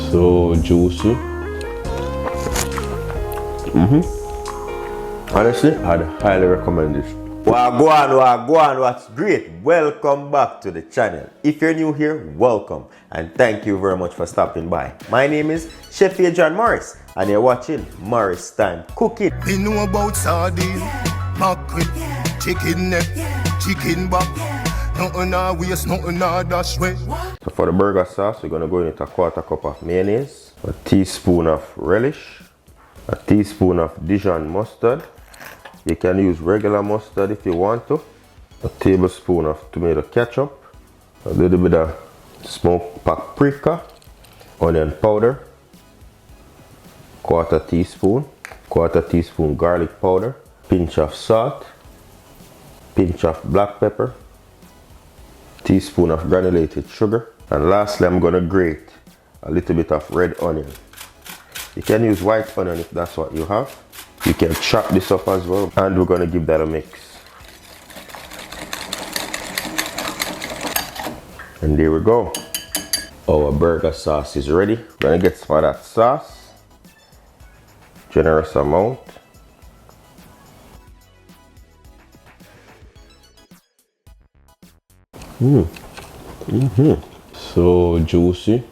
So juicy. Honestly, I'd highly recommend this. Wagwan, what's great? Welcome back to the channel. If you're new here, welcome. And thank you very much for stopping by. My name is Chef Adrian Morris, and you're watching Morris Time Cooking. We know about sardine, mackerel, chicken neck, chicken back. Nothing I waste, nothing I dash way. So for the burger sauce, we're going to go in with a quarter cup of mayonnaise, a teaspoon of relish, a teaspoon of Dijon mustard. You can use regular mustard if you want to. A tablespoon of tomato ketchup, a little bit of smoked paprika, onion powder, quarter teaspoon garlic powder, pinch of salt, pinch of black pepper, teaspoon of granulated sugar, and lastly I'm going to grate a little bit of red onion. You can use white onion if that's what you have. You can chop this up as well, and we're going to give that a mix. And there we go. Our burger sauce is ready. We're going to get some of that sauce. Generous amount. So juicy.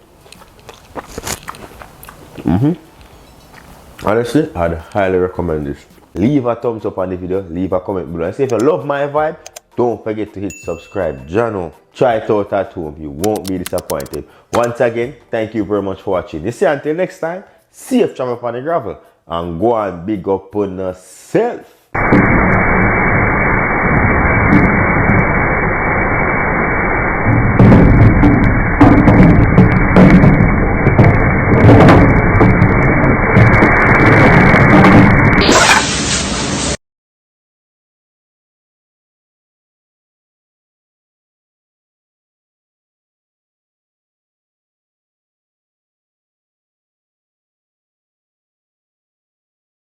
Honestly, I'd highly recommend this. Leave a thumbs up on the video, leave a comment below, and say if you love my vibe, don't forget to hit subscribe. Jano, try it out at home, you won't be disappointed. Once again, thank you very much for watching. You see, until next time, safe travel upon the gravel, and go and big up on yourself.